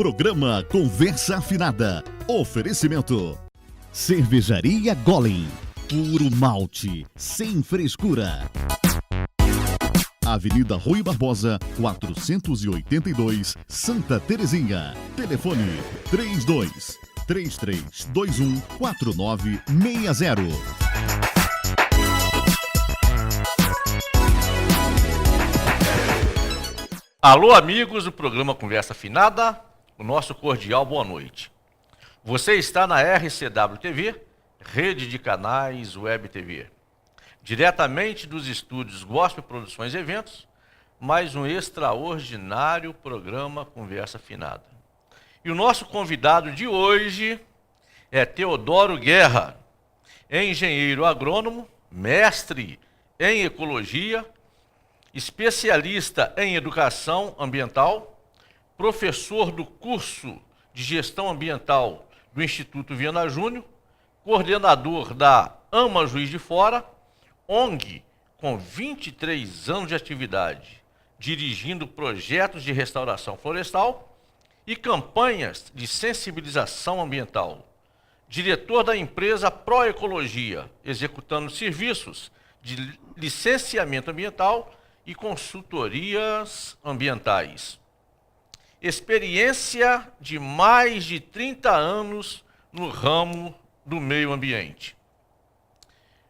Programa Conversa Afinada. Oferecimento. Cervejaria Golem. Puro malte, sem frescura. Avenida Rui Barbosa, 482, Santa Terezinha. Telefone 32-3321-4960. Alô, amigos do programa Conversa Afinada, o nosso cordial boa noite. Você está na RCW TV, Rede de Canais Web TV. Diretamente dos estúdios Gospel Produções e Eventos, mais um extraordinário programa Conversa Afinada. E o nosso convidado de hoje é Teodoro Guerra, engenheiro agrônomo, mestre em ecologia, especialista em educação ambiental, professor do curso de gestão ambiental do Instituto Viana Júnior, coordenador da AMA Juiz de Fora, ONG com 23 anos de atividade, dirigindo projetos de restauração florestal e campanhas de sensibilização ambiental. Diretor da empresa Proecologia, executando serviços de licenciamento ambiental e consultorias ambientais. Experiência de mais de 30 anos no ramo do meio ambiente.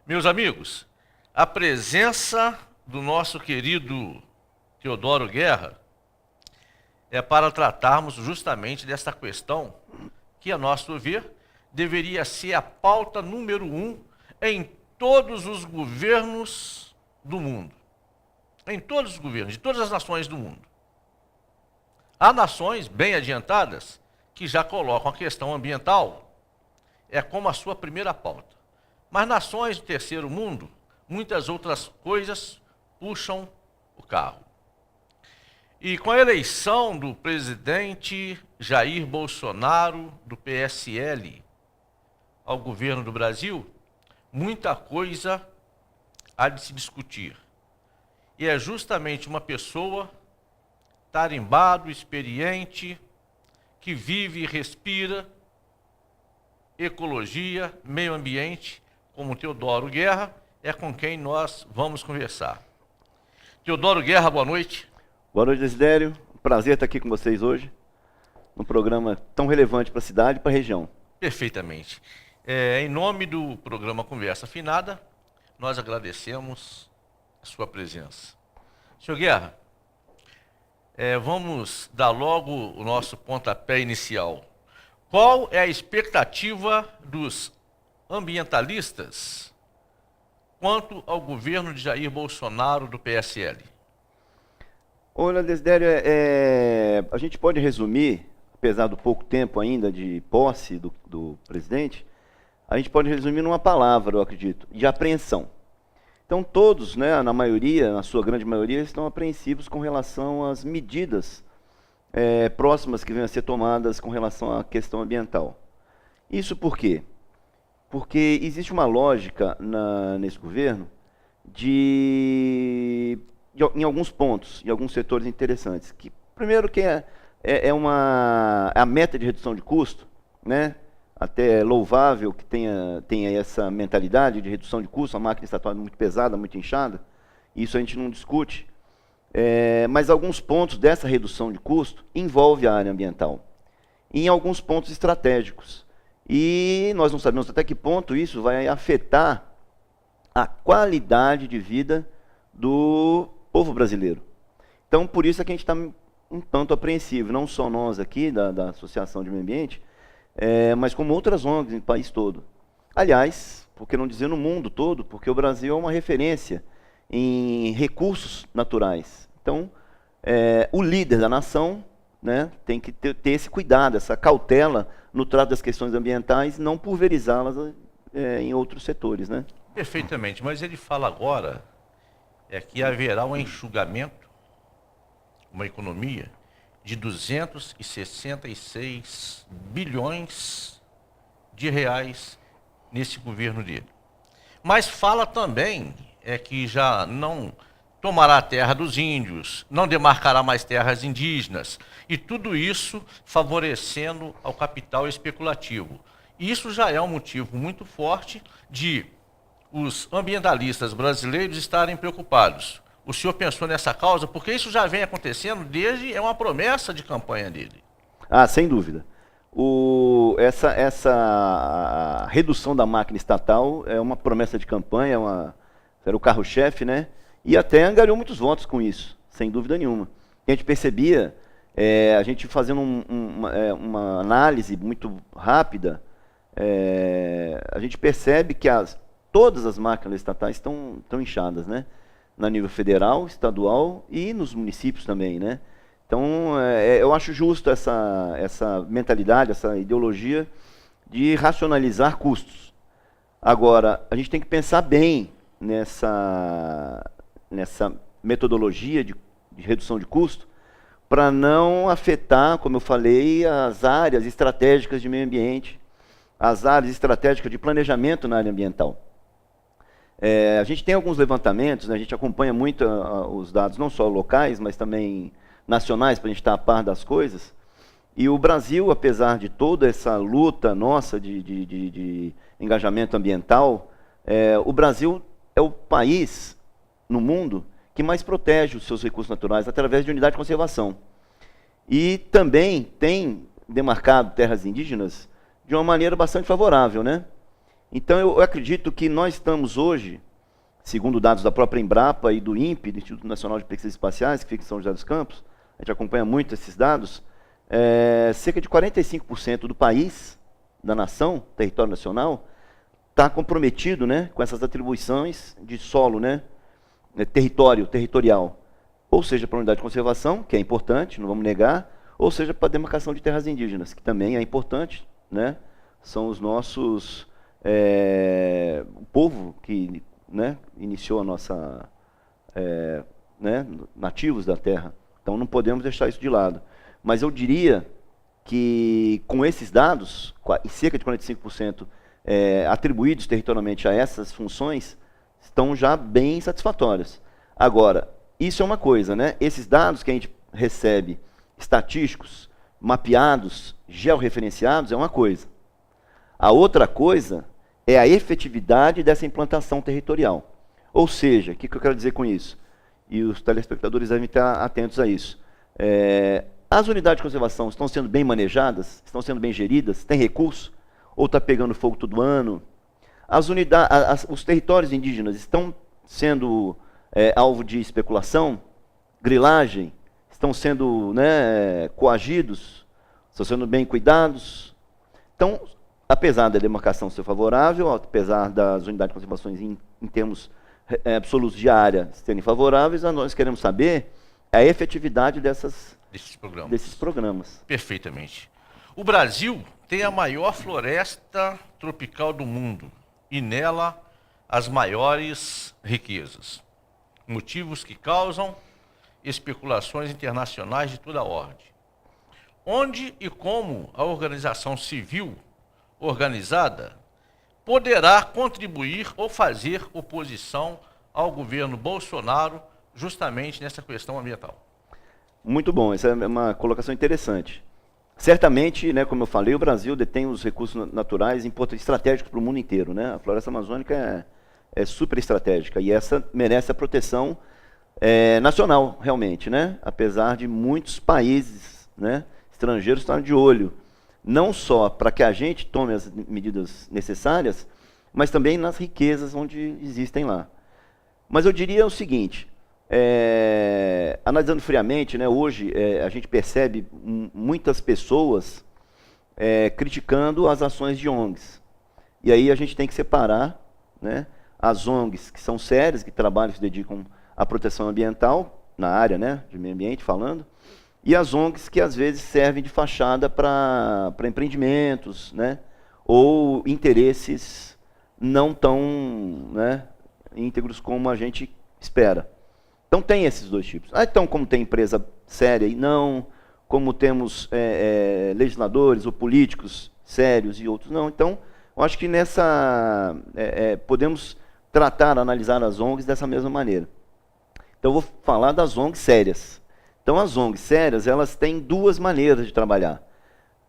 Meus amigos, a presença do nosso querido Teodoro Guerra é para tratarmos justamente desta questão que, a nosso ver, deveria ser a pauta número 1 em todos os governos do mundo. Em todos os governos, de todas as nações do mundo. Há nações bem adiantadas que já colocam a questão ambiental como a sua primeira pauta. Mas nações do terceiro mundo, muitas outras coisas puxam o carro. E com a eleição do presidente Jair Bolsonaro, do PSL, ao governo do Brasil, muita coisa há de se discutir. E é justamente uma pessoa tarimbado, experiente, que vive e respira ecologia, meio ambiente, como Teodoro Guerra, é com quem nós vamos conversar. Teodoro Guerra, boa noite. Boa noite, Desidério. Prazer estar aqui com vocês hoje, num programa tão relevante para a cidade e para a região. Perfeitamente. Em nome do programa Conversa Afinada, nós agradecemos a sua presença. Senhor Guerra, vamos dar logo o nosso pontapé inicial. Qual é a expectativa dos ambientalistas quanto ao governo de Jair Bolsonaro do PSL? Olha, Desidério, a gente pode resumir, apesar do pouco tempo ainda de posse do presidente, a gente pode resumir numa palavra, eu acredito, de apreensão. Então todos, né, na sua grande maioria, estão apreensivos com relação às medidas próximas que venham a ser tomadas com relação à questão ambiental. Isso por quê? Porque existe uma lógica nesse governo em alguns pontos, em alguns setores interessantes. Primeiro que a meta de redução de custo, né? Até louvável que tenha essa mentalidade de redução de custo, a máquina estatal é muito pesada, muito inchada, isso a gente não discute, mas alguns pontos dessa redução de custo envolve a área ambiental, em alguns pontos estratégicos, e nós não sabemos até que ponto isso vai afetar a qualidade de vida do povo brasileiro. Então, por isso é que a gente está um tanto apreensivo, não só nós aqui da Associação de Meio Ambiente, mas como outras ONGs no país todo. Aliás, por que não dizer no mundo todo, porque o Brasil é uma referência em recursos naturais. Então, o líder da nação, né, tem que ter esse cuidado, essa cautela no trato das questões ambientais, não pulverizá-las em outros setores, né? Perfeitamente, mas ele fala agora que haverá um enxugamento, uma economia de 266 bilhões de reais nesse governo dele. Mas fala também que já não tomará a terra dos índios, não demarcará mais terras indígenas, e tudo isso favorecendo ao capital especulativo. Isso já é um motivo muito forte de os ambientalistas brasileiros estarem preocupados. O senhor pensou nessa causa? Porque isso já vem acontecendo desde, é uma promessa de campanha dele. Ah, sem dúvida. Essa redução da máquina estatal é uma promessa de campanha, era o carro-chefe, né? E até angariou muitos votos com isso, sem dúvida nenhuma. A gente percebia, a gente fazendo uma análise muito rápida, a gente percebe que todas as máquinas estatais estão inchadas, né? Na nível federal, estadual e nos municípios também, né? Então, eu acho justo essa mentalidade, essa ideologia de racionalizar custos. Agora, a gente tem que pensar bem nessa metodologia de redução de custo para não afetar, como eu falei, as áreas estratégicas de meio ambiente, as áreas estratégicas de planejamento na área ambiental. A gente tem alguns levantamentos, né, a gente acompanha muito os dados, não só locais, mas também nacionais, para a gente estar a par das coisas. E o Brasil, apesar de toda essa luta nossa de engajamento ambiental, o Brasil é o país no mundo que mais protege os seus recursos naturais através de unidade de conservação. E também tem demarcado terras indígenas de uma maneira bastante favorável, né? Então, eu acredito que nós estamos hoje, segundo dados da própria Embrapa e do INPE, do Instituto Nacional de Pesquisas Espaciais, que fica em São José dos Campos, a gente acompanha muito esses dados, cerca de 45% do país, da nação, território nacional, está comprometido, né, com essas atribuições de solo, né, territorial. Ou seja, para a unidade de conservação, que é importante, não vamos negar, ou seja, para a demarcação de terras indígenas, que também é importante, né, são os nossos... o povo que, né, iniciou a nossa... né, nativos da terra. Então não podemos deixar isso de lado. Mas eu diria que com esses dados, cerca de 45% atribuídos territorialmente a essas funções, estão já bem satisfatórias. Agora, isso é uma coisa, né? Esses dados que a gente recebe, estatísticos, mapeados, georreferenciados, é uma coisa. A outra coisa é a efetividade dessa implantação territorial. Ou seja, o que eu quero dizer com isso? E os telespectadores devem estar atentos a isso. As unidades de conservação estão sendo bem manejadas? Estão sendo bem geridas? Tem recurso? Ou está pegando fogo todo ano? Os territórios indígenas estão sendo alvo de especulação? Grilagem? Estão sendo, né, coagidos? Estão sendo bem cuidados? Então, apesar da demarcação ser favorável, apesar das unidades de conservação em termos absolutos de área serem favoráveis, nós queremos saber a efetividade desses programas. Perfeitamente. O Brasil tem a maior floresta tropical do mundo e nela as maiores riquezas. Motivos que causam especulações internacionais de toda ordem. Onde e como a organização civil organizada poderá contribuir ou fazer oposição ao governo Bolsonaro justamente nessa questão ambiental? Muito bom, essa é uma colocação interessante. Certamente, né, como eu falei, o Brasil detém os recursos naturais estratégicos para o mundo inteiro, né? A floresta amazônica é super estratégica e essa merece a proteção nacional, realmente, né? Apesar de muitos países, né, estrangeiros estarem de olho, não só para que a gente tome as medidas necessárias, mas também nas riquezas onde existem lá. Mas eu diria o seguinte, analisando friamente, né, hoje a gente percebe muitas pessoas criticando as ações de ONGs. E aí a gente tem que separar, né, as ONGs que são sérias, que trabalham, se dedicam à proteção ambiental, na área, né, de meio ambiente falando, e as ONGs que às vezes servem de fachada para empreendimentos, né, ou interesses não tão, né, íntegros como a gente espera. Então tem esses dois tipos. Então, como tem empresa séria e não, como temos legisladores ou políticos sérios e outros não. Então, eu acho que podemos analisar as ONGs dessa mesma maneira. Então, eu vou falar das ONGs sérias. Então, as ONGs sérias, elas têm duas maneiras de trabalhar.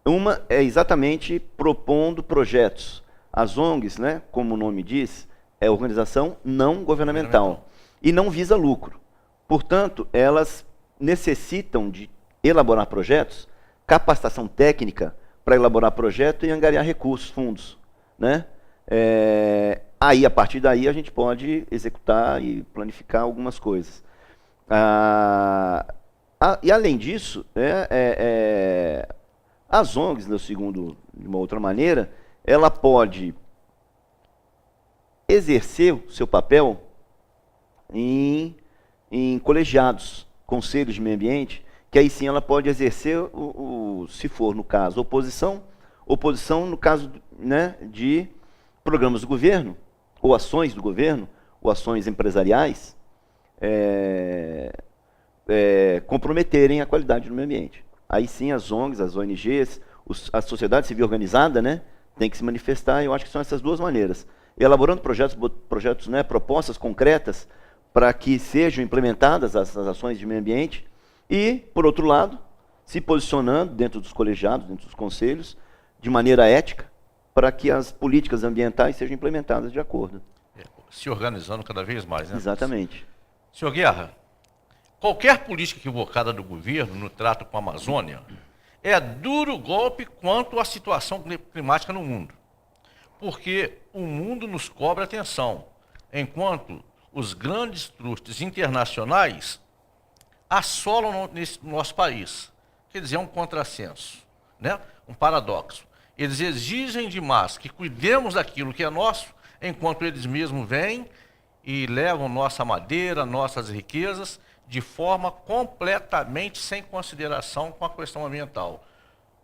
Uma é exatamente propondo projetos. As ONGs, né, como o nome diz, é organização não governamental e não visa lucro. Portanto, elas necessitam de elaborar projetos, capacitação técnica para elaborar projeto e angariar recursos, fundos, né? Aí, a partir daí, a gente pode executar e planificar algumas coisas. E, além disso, as ONGs, de uma outra maneira, ela pode exercer o seu papel em colegiados, conselhos de meio ambiente, que aí sim ela pode exercer, se for no caso oposição no caso, né, de programas do governo, ou ações do governo, ou ações empresariais, comprometerem a qualidade do meio ambiente. Aí sim as ONGs, as ONGs, a sociedade civil organizada, né, tem que se manifestar, e eu acho que são essas duas maneiras. Elaborando projetos, né, propostas concretas para que sejam implementadas as ações de meio ambiente e, por outro lado, se posicionando dentro dos colegiados, dentro dos conselhos, de maneira ética, para que as políticas ambientais sejam implementadas de acordo. Se organizando cada vez mais, né? Exatamente. Senhor Guerra, qualquer política equivocada do governo no trato com a Amazônia é duro golpe quanto à situação climática no mundo. Porque o mundo nos cobra atenção, enquanto os grandes trustes internacionais assolam no nosso país. Quer dizer, é um contrassenso, né? Um paradoxo. Eles exigem demais que cuidemos daquilo que é nosso, enquanto eles mesmos vêm e levam nossa madeira, nossas riquezas, de forma completamente sem consideração com a questão ambiental.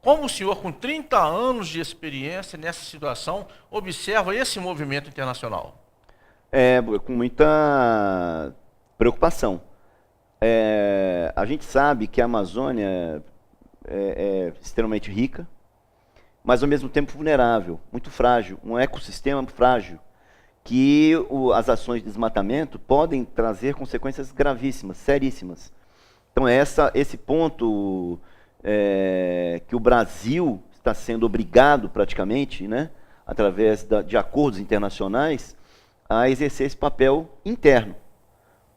Como o senhor, com 30 anos de experiência nessa situação, observa esse movimento internacional? Com muita preocupação. A gente sabe que a Amazônia é extremamente rica, mas ao mesmo tempo vulnerável, muito frágil, um ecossistema frágil, que as ações de desmatamento podem trazer consequências gravíssimas, seríssimas. Então, esse ponto que o Brasil está sendo obrigado praticamente, né, através de acordos internacionais, a exercer esse papel interno,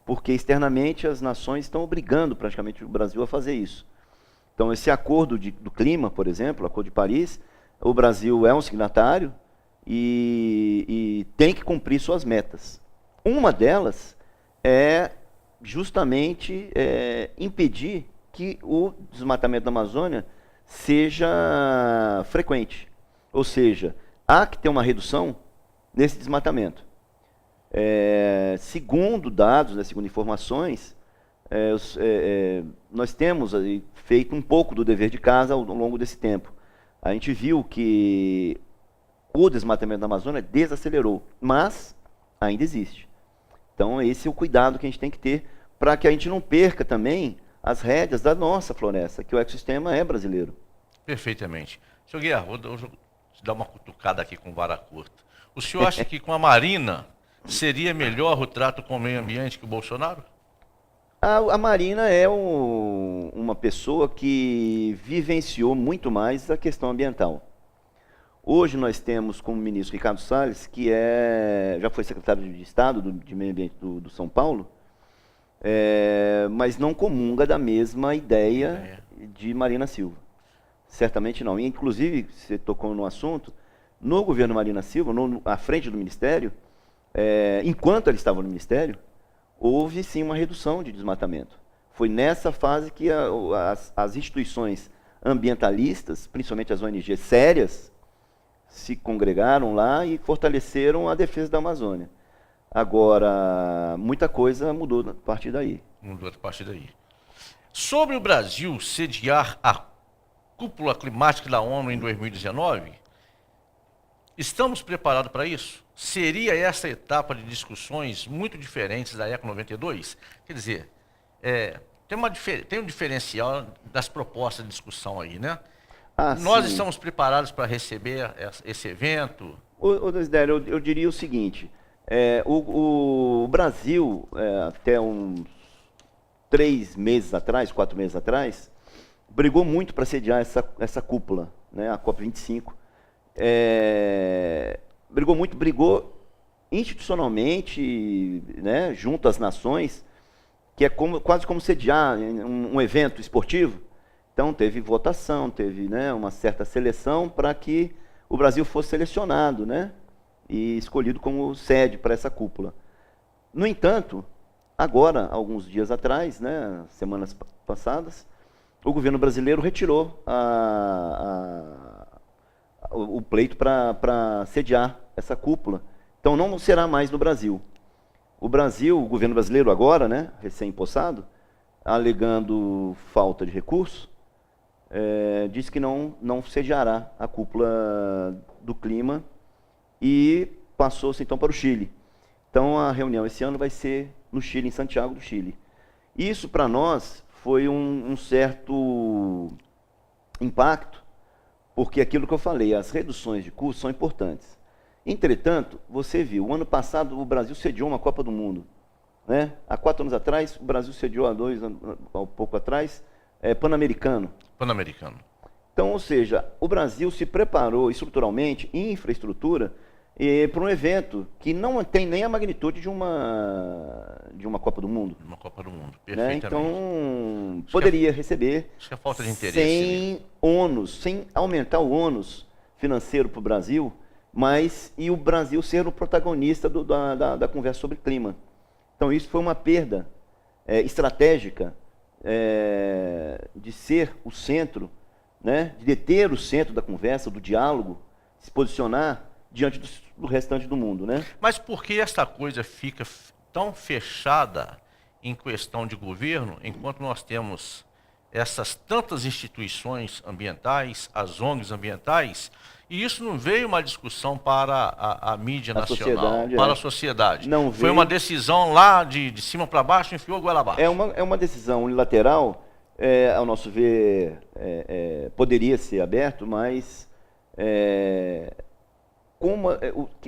porque externamente as nações estão obrigando praticamente o Brasil a fazer isso. Então, esse acordo do clima, por exemplo, o Acordo de Paris, o Brasil é um signatário e tem que cumprir suas metas. Uma delas é justamente impedir que o desmatamento da Amazônia seja frequente. Ou seja, há que ter uma redução nesse desmatamento. Segundo dados, né, segundo informações, nós temos aí feito um pouco do dever de casa ao longo desse tempo. A gente viu que o desmatamento da Amazônia desacelerou, mas ainda existe. Então, esse é o cuidado que a gente tem que ter para que a gente não perca também as rédeas da nossa floresta, que o ecossistema é brasileiro. Perfeitamente. Senhor Guerra, vou dar uma cutucada aqui com vara curta. O senhor acha que com a Marina seria melhor o trato com o meio ambiente que o Bolsonaro? A Marina é uma pessoa que vivenciou muito mais a questão ambiental. Hoje nós temos como ministro Ricardo Salles, que já foi secretário de Estado de Meio Ambiente do São Paulo, mas não comunga da mesma ideia de Marina Silva. Certamente não. E, inclusive, você tocou no assunto, no governo Marina Silva, à frente do Ministério, enquanto ele estava no Ministério, houve sim uma redução de desmatamento. Foi nessa fase que as instituições ambientalistas, principalmente as ONGs sérias, se congregaram lá e fortaleceram a defesa da Amazônia. Agora, muita coisa mudou a partir daí. Mudou a partir daí. Sobre o Brasil sediar a cúpula climática da ONU em 2019, estamos preparados para isso? Seria essa etapa de discussões muito diferentes da ECO 92? Quer dizer, tem um diferencial das propostas de discussão aí, né? Nós estamos preparados para receber esse evento? Desidério, eu diria o seguinte, o Brasil, até uns 4 meses atrás, brigou muito para sediar essa cúpula, né, a COP25. Brigou institucionalmente, né, junto às nações, que é quase como sediar um evento esportivo. Então teve votação, teve, né, uma certa seleção para que o Brasil fosse selecionado, né, e escolhido como sede para essa cúpula. No entanto, agora, alguns dias atrás, né, semanas passadas, o governo brasileiro retirou o pleito para sediar essa cúpula. Então não será mais no Brasil. O governo brasileiro agora, né, recém-impossado, alegando falta de recursos, disse que não sediará a cúpula do clima e passou-se então para o Chile. Então a reunião esse ano vai ser no Chile, em Santiago do Chile. Isso para nós foi um certo impacto, porque aquilo que eu falei, as reduções de custos são importantes. Entretanto, você viu, o ano passado o Brasil sediou uma Copa do Mundo, né? Há 4 anos atrás, o Brasil sediou há pouco atrás, Pan-Americano. Pan-Americano. Então, ou seja, o Brasil se preparou estruturalmente, em infraestrutura, para um evento que não tem nem a magnitude de uma Copa do Mundo. Uma Copa do Mundo, Né? perfeitamente. Então, poderia receber Acho que é falta de interesse. sem ônus, sem aumentar o ônus financeiro para o Brasil, e o Brasil ser o protagonista da conversa sobre clima. Então, isso foi uma perda estratégica de ser o centro, né, de deter o centro da conversa, do diálogo, se posicionar diante do restante do mundo, né? Mas por que essa coisa fica tão fechada em questão de governo, enquanto nós temos essas tantas instituições ambientais, as ONGs ambientais, e isso não veio uma discussão para a mídia nacional, para a sociedade? Não foi uma decisão lá de cima para baixo, enfiou a goela abaixo. É uma decisão unilateral, ao nosso ver, poderia ser aberto, mas como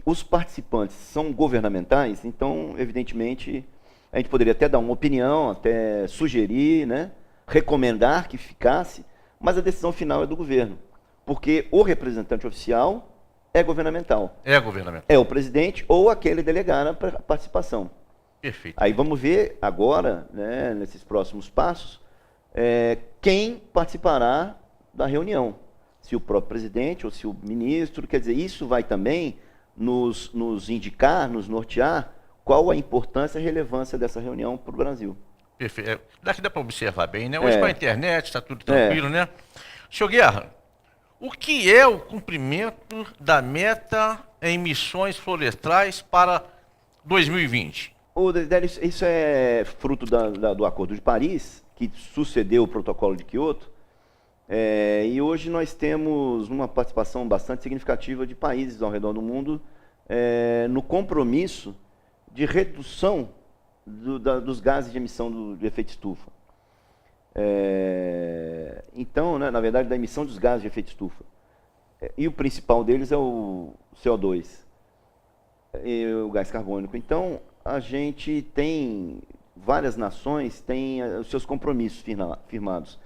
os participantes são governamentais, então, evidentemente, a gente poderia até dar uma opinião, até sugerir, né, recomendar que ficasse, mas a decisão final é do governo, porque o representante oficial é governamental. É governamental. É o presidente ou aquele delegado a participação. Perfeito. Aí vamos ver agora, né, nesses próximos passos, quem participará da reunião. Se o próprio presidente ou se o ministro, quer dizer, isso vai também nos indicar, nos nortear qual a importância e a relevância dessa reunião para o Brasil. Perfeito. Daqui dá para observar bem, né? Hoje com a internet está tudo tranquilo, né? Senhor Guerra, o que é o cumprimento da meta em emissões florestais para 2020? Isso é fruto do Acordo de Paris, que sucedeu o Protocolo de Quioto, e hoje nós temos uma participação bastante significativa de países ao redor do mundo no compromisso de redução dos gases de emissão de efeito estufa. Então, né, na verdade, da emissão dos gases de efeito estufa. E o principal deles é o CO2, e o gás carbônico. Então, a gente tem, várias nações têm os seus compromissos firmados.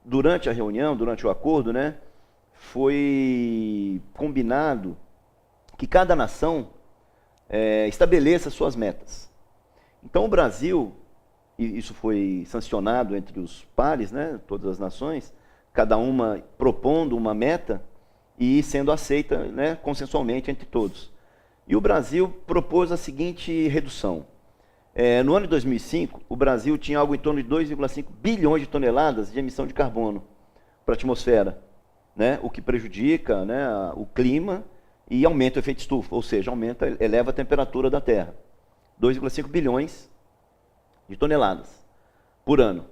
Durante a reunião, durante o acordo, né, foi combinado que cada nação estabeleça suas metas. Então, o Brasil, e isso foi sancionado entre os pares, né, todas as nações, cada uma propondo uma meta e sendo aceita, né, consensualmente entre todos. E o Brasil propôs a seguinte redução. No ano de 2005, o Brasil tinha algo em torno de 2,5 bilhões de toneladas de emissão de carbono para a atmosfera, né, o que prejudica, né, o clima e aumenta o efeito estufa, ou seja, eleva a temperatura da Terra. 2,5 bilhões de toneladas por ano,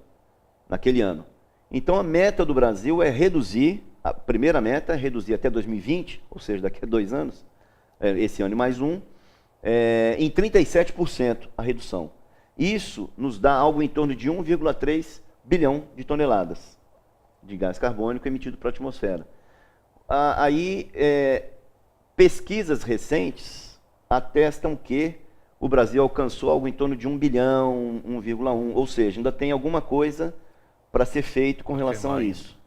naquele ano. Então, a meta do Brasil é reduzir, a primeira meta é reduzir até 2020, ou seja, daqui a 2 anos, esse ano e mais um, em 37% a redução. Isso nos dá algo em torno de 1,3 bilhão de toneladas de gás carbônico emitido para a atmosfera. Pesquisas recentes atestam que o Brasil alcançou algo em torno de 1 bilhão, 1,1, ou seja, ainda tem alguma coisa para ser feito com relação a isso.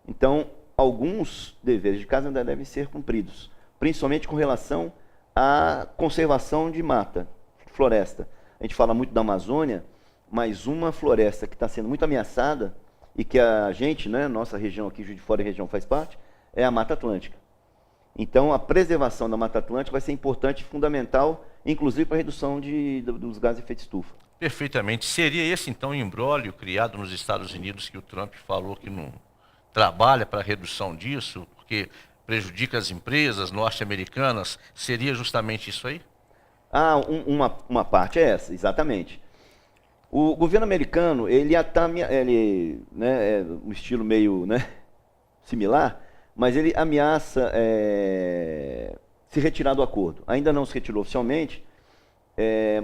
Então, alguns deveres de casa ainda devem ser cumpridos, principalmente com relação à conservação de mata, floresta. A gente fala muito da Amazônia, mas uma floresta que está sendo muito ameaçada e que a gente, né, nossa região aqui, Juiz de Fora e região faz parte, é a Mata Atlântica. Então, a preservação da Mata Atlântica vai ser importante e fundamental, inclusive para a redução dos gases de efeito estufa. Perfeitamente. Seria esse, então, o imbróglio criado nos Estados Unidos que o Trump falou que não trabalha para a redução disso, porque prejudica as empresas norte-americanas? Seria justamente isso aí? Ah, uma parte é essa, exatamente. O governo americano, ele está, né, é um estilo meio, né, similar, mas ele ameaça se retirar do acordo. Ainda não se retirou oficialmente,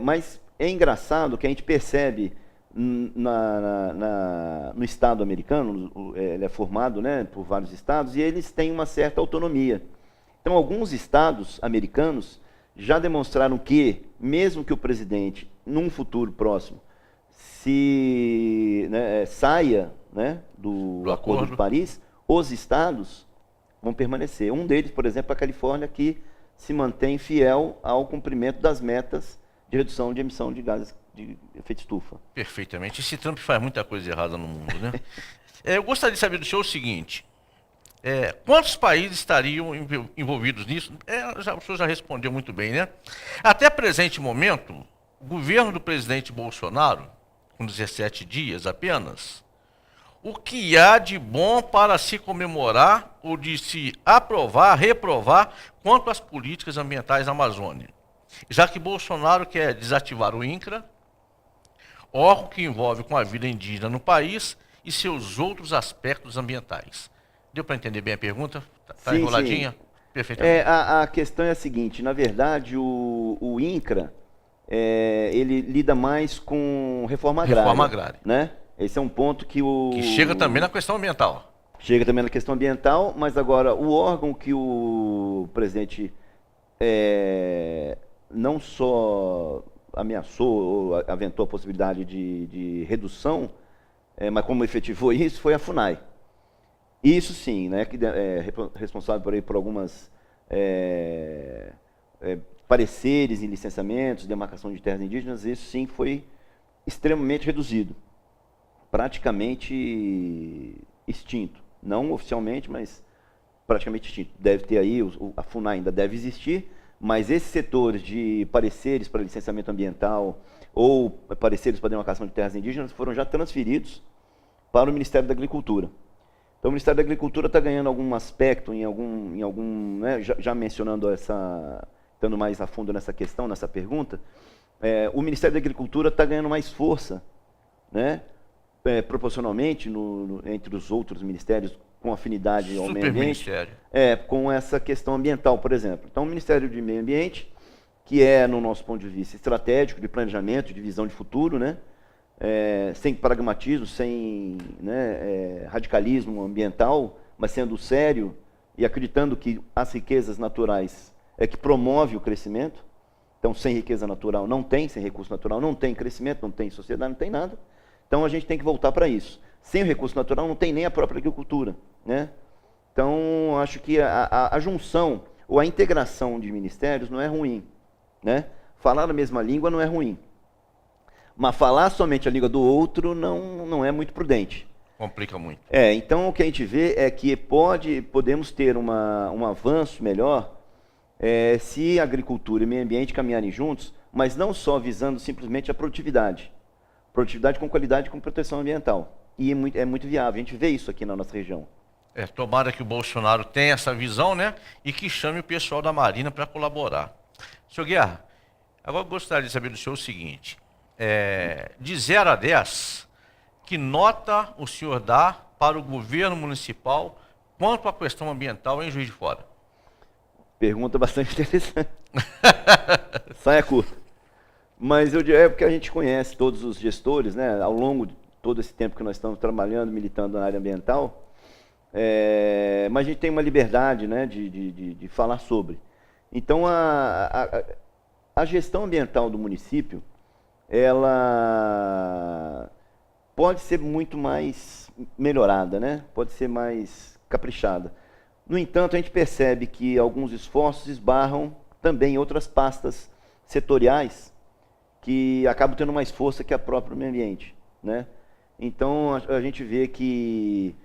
mas é engraçado que a gente percebe no Estado americano, ele é formado, né, por vários estados, e eles têm uma certa autonomia. Então, alguns estados americanos já demonstraram que, mesmo que o presidente, num futuro próximo, saia, né, do Acordo de Paris, os estados vão permanecer. Um deles, por exemplo, é a Califórnia, que se mantém fiel ao cumprimento das metas de redução de emissão de gases de efeito estufa. Perfeitamente. Esse Trump faz muita coisa errada no mundo, né? Eu gostaria de saber do senhor o seguinte: quantos países estariam envolvidos nisso? O senhor já respondeu muito bem, né? Até presente momento, o governo do presidente Bolsonaro, com 17 dias apenas, o que há de bom para se comemorar ou de se aprovar, reprovar quanto às políticas ambientais na Amazônia? Já que Bolsonaro quer desativar o INCRA, órgão que envolve com a vida indígena no país e seus outros aspectos ambientais. Deu para entender bem a pergunta? Está enroladinha? Sim. Perfeitamente. A questão é a seguinte: na verdade, o INCRA, ele lida mais com reforma agrária. Reforma agrária. Né? Esse é um ponto que que chega também na questão ambiental. Chega também na questão ambiental, mas agora o órgão que o presidente não só ameaçou ou aventou a possibilidade de redução, mas como efetivou isso, foi a FUNAI. Isso sim, né, que é responsável por algumas pareceres em licenciamentos, demarcação de terras indígenas. Isso sim foi extremamente reduzido, praticamente extinto. Não oficialmente, mas praticamente extinto. Deve ter aí, a FUNAI ainda deve existir, mas esses setores de pareceres para licenciamento ambiental ou pareceres para demarcação de terras indígenas foram já transferidos para o Ministério da Agricultura. Então, o Ministério da Agricultura está ganhando algum aspecto, né, já mencionando estando mais a fundo nessa questão, nessa pergunta, o Ministério da Agricultura está ganhando mais força, né, proporcionalmente entre os outros ministérios com afinidade ao meio ambiente, com essa questão ambiental, por exemplo. Então, o Ministério de Meio Ambiente, que é, no nosso ponto de vista, estratégico, de planejamento, de visão de futuro, né, sem pragmatismo, sem radicalismo ambiental, mas sendo sério e acreditando que as riquezas naturais é que promove o crescimento. Então, sem riqueza natural não tem, sem recurso natural não tem crescimento, não tem sociedade, não tem nada. Então, a gente tem que voltar para isso. Sem o recurso natural não tem nem a própria agricultura, né? Então, acho que a junção ou a integração de ministérios não é ruim, né? Falar a mesma língua não é ruim. Mas falar somente a língua do outro não é muito prudente. Complica muito. Então o que a gente vê é que podemos ter um avanço melhor se agricultura e meio ambiente caminharem juntos, mas não só visando simplesmente a produtividade. Produtividade com qualidade e com proteção ambiental. E é muito viável, a gente vê isso aqui na nossa região. Tomara que o Bolsonaro tenha essa visão, né? E que chame o pessoal da Marinha para colaborar. Senhor Guerra, agora eu gostaria de saber do senhor o seguinte: de 0 a 10, que nota o senhor dá para o governo municipal quanto à questão ambiental em Juiz de Fora? Pergunta bastante interessante. Saia curta. Mas porque a gente conhece todos os gestores, né, ao longo de todo esse tempo que nós estamos trabalhando, militando na área ambiental, mas a gente tem uma liberdade, né, de falar sobre. Então, a gestão ambiental do município, ela pode ser muito mais melhorada, né? Pode ser mais caprichada. No entanto, a gente percebe que alguns esforços esbarram também em outras pastas setoriais que acabam tendo mais força que a própria meio ambiente, né? Então, a gente vê que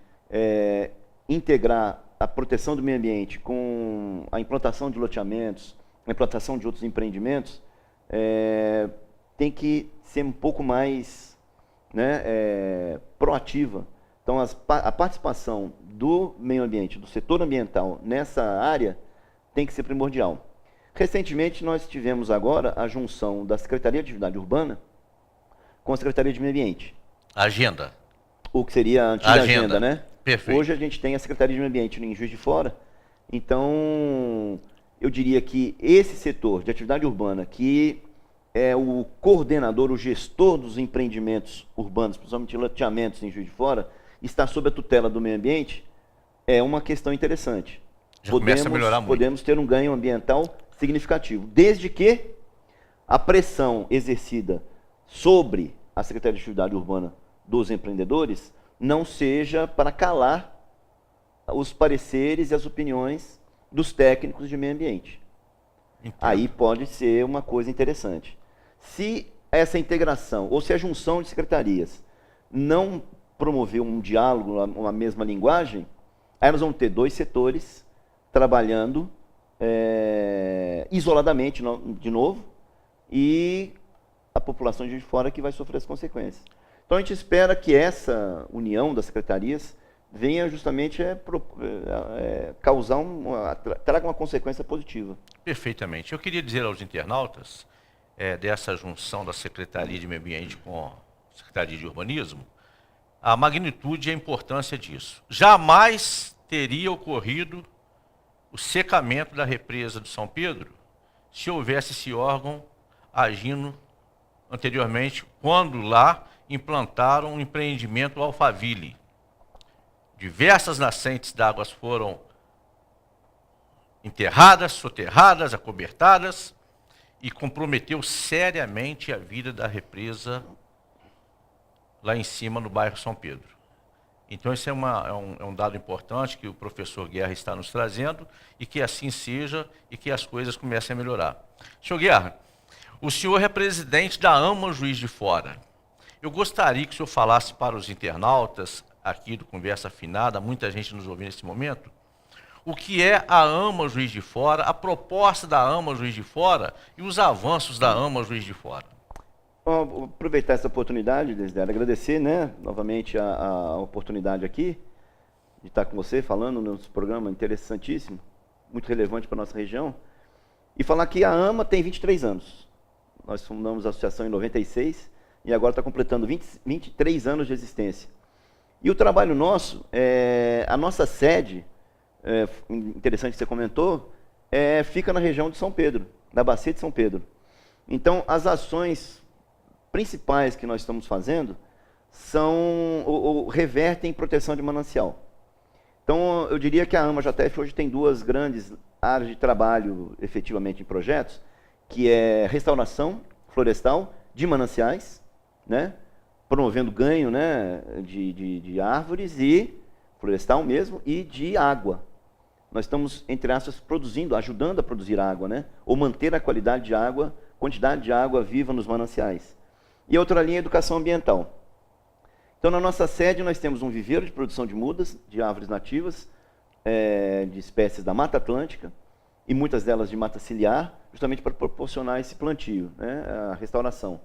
integrar a proteção do meio ambiente com a implantação de loteamentos, a implantação de outros empreendimentos, tem que ser um pouco mais, né, proativa. Então, a participação do meio ambiente, do setor ambiental nessa área, tem que ser primordial. Recentemente, nós tivemos agora a junção da Secretaria de Atividade Urbana com a Secretaria de Meio Ambiente. Agenda. O que seria a antiga agenda, né? Perfeito. Hoje a gente tem a Secretaria de Meio Ambiente em Juiz de Fora. Então, eu diria que esse setor de atividade urbana, que é o coordenador, o gestor dos empreendimentos urbanos, principalmente loteamentos em Juiz de Fora, está sob a tutela do meio ambiente, é uma questão interessante. Já começa a melhorar muito. Podemos ter um ganho ambiental significativo, desde que a pressão exercida sobre a Secretaria de Atividade Urbana dos empreendedores não seja para calar os pareceres e as opiniões dos técnicos de meio ambiente. Entendo. Aí pode ser uma coisa interessante. Se essa integração, ou se a junção de secretarias não promover um diálogo, uma mesma linguagem, aí nós vamos ter dois setores trabalhando isoladamente de novo, e a população de fora que vai sofrer as consequências. Então a gente espera que essa união das secretarias venha justamente traga uma consequência positiva. Perfeitamente. Eu queria dizer aos internautas dessa junção da Secretaria de Meio Ambiente com a Secretaria de Urbanismo, a magnitude e a importância disso. Jamais teria ocorrido o secamento da represa do São Pedro se houvesse esse órgão agindo anteriormente, quando lá implantaram um empreendimento Alphaville. Diversas nascentes d'água foram enterradas, soterradas, acobertadas, e comprometeu seriamente a vida da represa lá em cima no bairro São Pedro. Então esse é um dado importante que o professor Guerra está nos trazendo, e que assim seja e que as coisas comecem a melhorar. Senhor Guerra, o senhor é presidente da AMA Juiz de Fora. Eu gostaria que o senhor falasse para os internautas aqui do Conversa Afinada, muita gente nos ouvindo nesse momento, o que é a AMA Juiz de Fora, a proposta da AMA Juiz de Fora e os avanços da AMA Juiz de Fora. Vou aproveitar essa oportunidade, Desidério, agradecer, né, novamente a oportunidade aqui de estar com você falando no nosso programa interessantíssimo, muito relevante para a nossa região, e falar que a AMA tem 23 anos. Nós fundamos a associação em 96 e agora está completando 23 anos de existência. E o trabalho nosso, a nossa sede, interessante que você comentou, fica na região de São Pedro, na Bacia de São Pedro. Então, as ações principais que nós estamos fazendo revertem em proteção de manancial. Então, eu diria que a AMA-JF hoje tem duas grandes áreas de trabalho efetivamente em projetos, que é restauração florestal de mananciais, né, promovendo ganho, né, de árvores e florestal mesmo, e de água. Nós estamos, entre aspas, ajudando a produzir água, né, ou manter a qualidade de água, quantidade de água viva nos mananciais. E outra linha é educação ambiental. Então, na nossa sede, nós temos um viveiro de produção de mudas, de árvores nativas, de espécies da Mata Atlântica, e muitas delas de mata ciliar, justamente para proporcionar esse plantio, né, a restauração.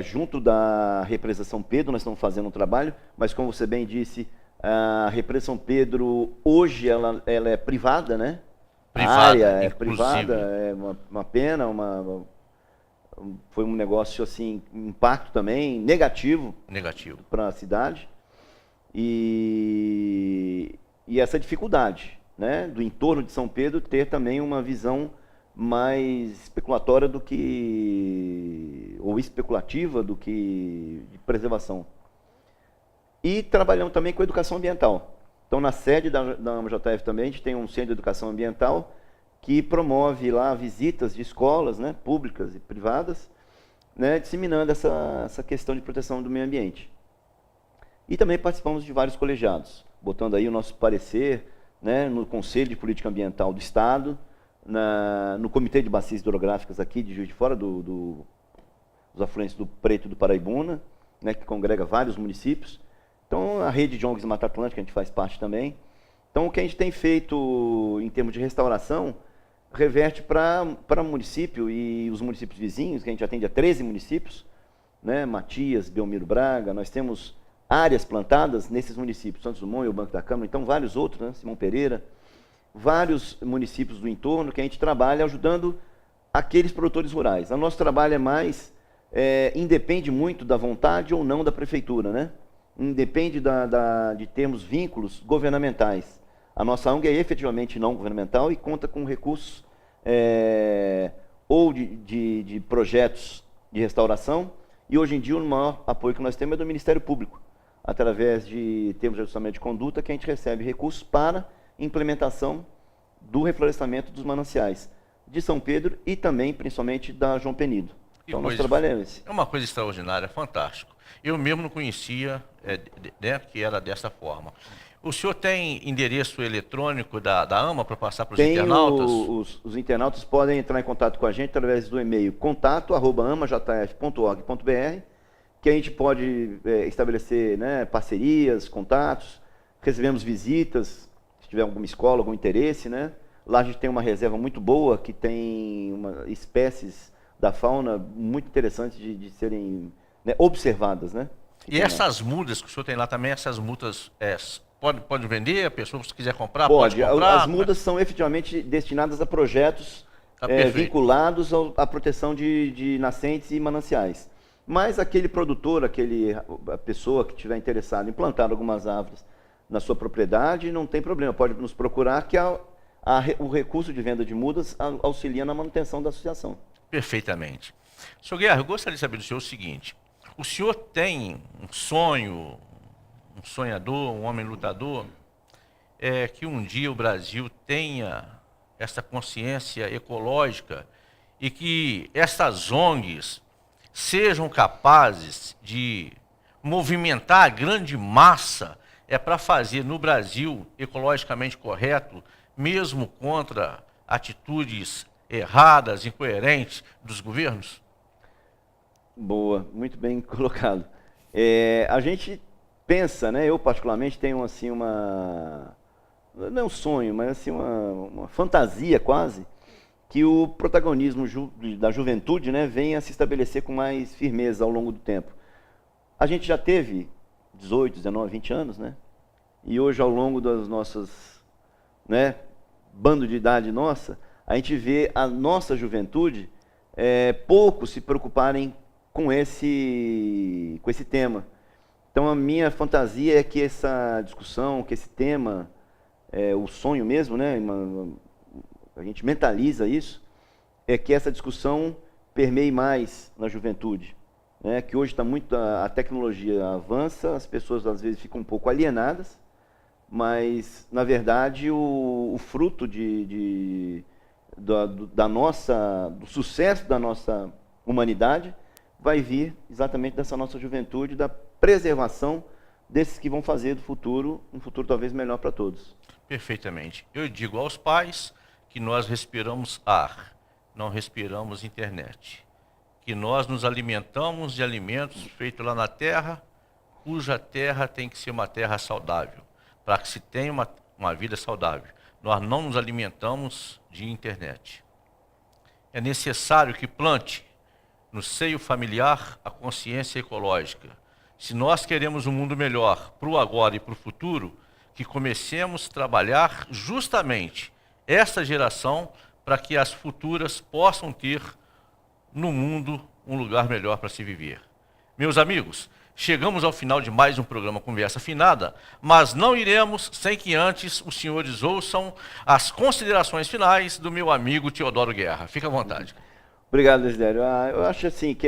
Junto da Represa São Pedro, nós estamos fazendo um trabalho, mas como você bem disse, a Represa São Pedro, hoje, ela é privada, né? Privada, a área é inclusive. privada, é uma pena, foi um negócio, assim, impacto também negativo para a cidade. E essa dificuldade, né, do entorno de São Pedro ter também uma visão mais especulatória ou especulativa do que de preservação. E trabalhamos também com educação ambiental. Então, na sede da AMA-JF também, a gente tem um centro de educação ambiental que promove lá visitas de escolas, né, públicas e privadas, né, disseminando essa questão de proteção do meio ambiente. E também participamos de vários colegiados, botando aí o nosso parecer, né, no Conselho de Política Ambiental do Estado, no Comitê de Bacias Hidrográficas aqui de Juiz de Fora, dos afluentes do Preto e do Paraibuna, né, que congrega vários municípios. Então, a rede de ONGs da Mata Atlântica, a gente faz parte também. Então, o que a gente tem feito em termos de restauração, reverte para o município e os municípios vizinhos, que a gente atende a 13 municípios, né, Matias, Belmiro Braga, nós temos áreas plantadas nesses municípios, Santos Dumont e o Banco da Câmara, então vários outros, né, Simão Pereira, vários municípios do entorno que a gente trabalha ajudando aqueles produtores rurais. O nosso trabalho é mais, independe muito da vontade ou não da prefeitura, né? Independe de termos vínculos governamentais. A nossa ONG é efetivamente não governamental e conta com recursos ou de projetos de restauração, e hoje em dia o maior apoio que nós temos é do Ministério Público, através de termos de ajustamento de conduta, que a gente recebe recursos para implementação do reflorestamento dos mananciais de São Pedro e também, principalmente, da João Penido. Então, nosso trabalho é esse. É uma coisa extraordinária, fantástico. Eu mesmo não conhecia que era dessa forma. O senhor tem endereço eletrônico da AMA para passar para os internautas? Os internautas podem entrar em contato com a gente através do e-mail contato@amajf.org.br, que a gente pode estabelecer, né, parcerias, contatos, recebemos visitas, se tiver alguma escola, algum interesse, né? Lá a gente tem uma reserva muito boa, que tem espécies da fauna muito interessantes de serem, né, observadas, né? E essas mudas que o senhor tem lá também, essas mudas, pode vender? A pessoa, se quiser comprar, pode comprar? As mudas são efetivamente destinadas a projetos vinculados à proteção de nascentes e mananciais. Mas aquele produtor, a pessoa que estiver interessada em plantar algumas árvores na sua propriedade, não tem problema, pode nos procurar, que o recurso de venda de mudas auxilia na manutenção da associação. Perfeitamente. Sr. Guerra, eu gostaria de saber do senhor o seguinte: o senhor tem um sonho, um sonhador, um homem lutador, que um dia o Brasil tenha essa consciência ecológica e que essas ONGs sejam capazes de movimentar a grande massa para fazer no Brasil ecologicamente correto, mesmo contra atitudes erradas, incoerentes dos governos? Boa, muito bem colocado. A gente pensa, né, eu particularmente tenho assim não é um sonho, mas assim uma fantasia quase, que o protagonismo da juventude, né, venha a se estabelecer com mais firmeza ao longo do tempo. A gente já teve 18, 19, 20 anos, né? E hoje, ao longo das nossas, né, bando de idade nossa, a gente vê a nossa juventude pouco se preocuparem com esse tema. Então, a minha fantasia é que essa discussão, que esse tema, o sonho mesmo, né, a gente mentaliza isso, é que essa discussão permeie mais na juventude, né, que hoje está muito, a tecnologia avança, as pessoas às vezes ficam um pouco alienadas, mas, na verdade, o fruto do sucesso da nossa humanidade vai vir exatamente dessa nossa juventude, da preservação desses que vão fazer do futuro um futuro talvez melhor para todos. Perfeitamente. Eu digo aos pais que nós respiramos ar, não respiramos internet. Que nós nos alimentamos de alimentos feitos lá na terra, cuja terra tem que ser uma terra saudável, para que se tenha uma vida saudável. Nós não nos alimentamos de internet. É necessário que plante no seio familiar a consciência ecológica. Se nós queremos um mundo melhor para o agora e para o futuro, que comecemos a trabalhar justamente essa geração para que as futuras possam ter no mundo um lugar melhor para se viver. Meus amigos, chegamos ao final de mais um programa Conversa Afinada, mas não iremos sem que antes os senhores ouçam as considerações finais do meu amigo Teodoro Guerra. Fique à vontade. Obrigado, Desidério. Eu acho assim que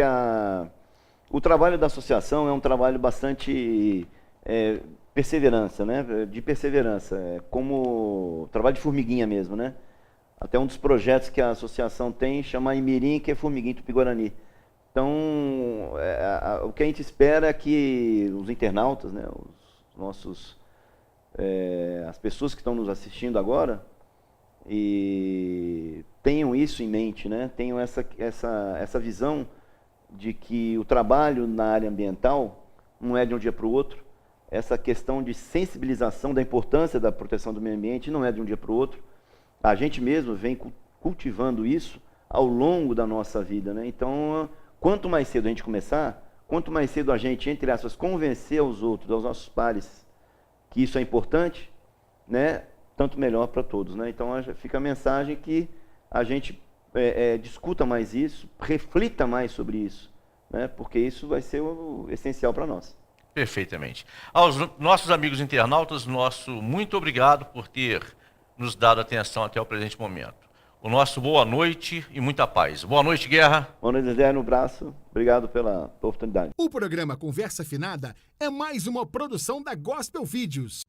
o trabalho da associação é um trabalho bastante perseverança, né? De perseverança, como trabalho de formiguinha mesmo, né? Até um dos projetos que a associação tem chama Imirim, que é Formiguinha Tupi-Guarani. Então, o que a gente espera é que os internautas, né, os nossos, as pessoas que estão nos assistindo agora, e tenham isso em mente, né, tenham essa visão de que o trabalho na área ambiental não é de um dia para o outro. Essa questão de sensibilização da importância da proteção do meio ambiente não é de um dia para o outro. A gente mesmo vem cultivando isso ao longo da nossa vida, né? Então, quanto mais cedo a gente começar, quanto mais cedo a gente, entre aspas, convencer aos outros, aos nossos pares, que isso é importante, né? Tanto melhor para todos, né? Então, fica a mensagem que a gente discuta mais isso, reflita mais sobre isso, né? Porque isso vai ser o essencial para nós. Perfeitamente. Aos nossos amigos internautas, nosso muito obrigado por ter nos dado atenção até o presente momento. O nosso boa noite e muita paz. Boa noite, Guerra. Boa noite, Zé, no braço. Obrigado pela oportunidade. O programa Conversa Afinada é mais uma produção da Gospel Vídeos.